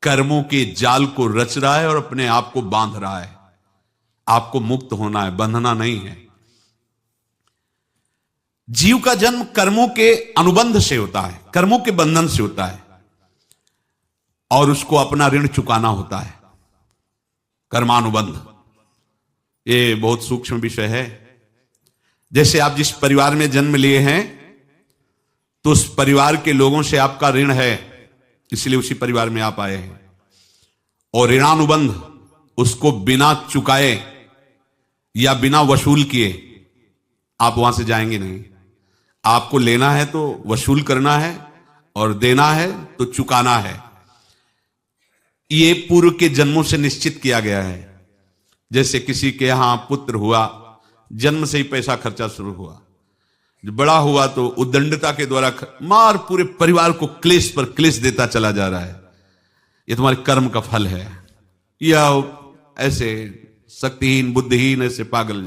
कर्मों के जाल को रच रहा है और अपने आप को बांध रहा है। आपको मुक्त होना है, बंधना नहीं है। जीव का जन्म कर्मों के अनुबंध से होता है, कर्मों के बंधन से होता है, और उसको अपना ऋण चुकाना होता है। कर्मानुबंध ये बहुत सूक्ष्म विषय है। जैसे आप जिस परिवार में जन्म लिए हैं तो उस परिवार के लोगों से आपका ऋण है, इसलिए उसी परिवार में आप आए हैं। और ऋणानुबंध, उसको बिना चुकाए या बिना वसूल किए आप वहां से जाएंगे नहीं। आपको लेना है तो वसूल करना है, और देना है तो चुकाना है। ये पूर्व के जन्मों से निश्चित किया गया है। जैसे किसी के यहां पुत्र हुआ, जन्म से ही पैसा खर्चा शुरू हुआ, जब बड़ा हुआ तो उद्दंडता के द्वारा मार पूरे परिवार को क्लेश पर क्लेश देता चला जा रहा है। ये तुम्हारे कर्म का फल है। या ऐसे शक्तिहीन बुद्धिहीन ऐसे पागल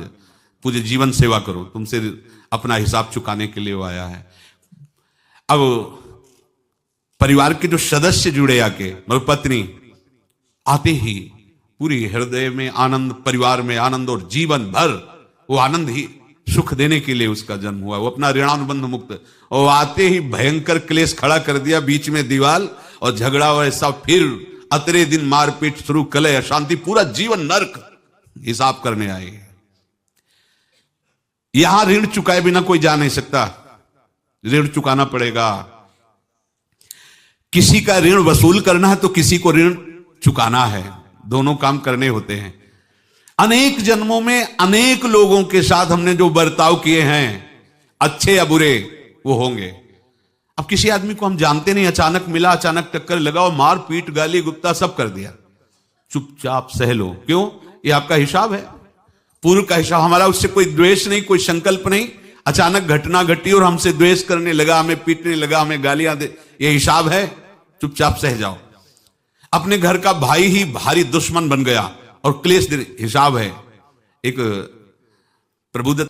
पूरे जीवन सेवा करो, तुमसे अपना हिसाब चुकाने के लिए वो आया है। अब परिवार के जो सदस्य जुड़े आके, मतलब पत्नी आते ही पूरी हृदय में आनंद, परिवार में आनंद, और जीवन भर वो आनंद ही सुख देने के लिए उसका जन्म हुआ। वो अपना ऋणानुबंध मुक्त, और आते ही भयंकर क्लेश खड़ा कर दिया, बीच में दीवाल और झगड़ा वैसा, फिर अतरे दिन मारपीट शुरू, कलह अशांति, पूरा जीवन नर्क हिसाब करने आए। यहां ऋण चुकाए बिना कोई जा नहीं सकता, ऋण चुकाना पड़ेगा। किसी का ऋण वसूल करना है तो किसी को ऋण चुकाना है, दोनों काम करने होते हैं। अनेक जन्मों में अनेक लोगों के साथ हमने जो बर्ताव किए हैं, अच्छे या बुरे, वो होंगे। अब किसी आदमी को हम जानते नहीं, अचानक मिला, अचानक टक्कर लगाओ, मार पीट गाली गुप्ता सब कर दिया, चुपचाप सह लो। क्यों? ये आपका हिसाब है, पूर्व का हिसाब। हमारा उससे कोई द्वेष नहीं, कोई संकल्प नहीं। अचानक घटना घटी और हमसे द्वेष करने लगा, हमें पीटने लगा, हमें गालियां दे, ये हिसाब है, चुपचाप सह जाओ। अपने घर का भाई ही भारी दुश्मन बन गया और क्लेश, हिसाब है। एक प्रबुद्ध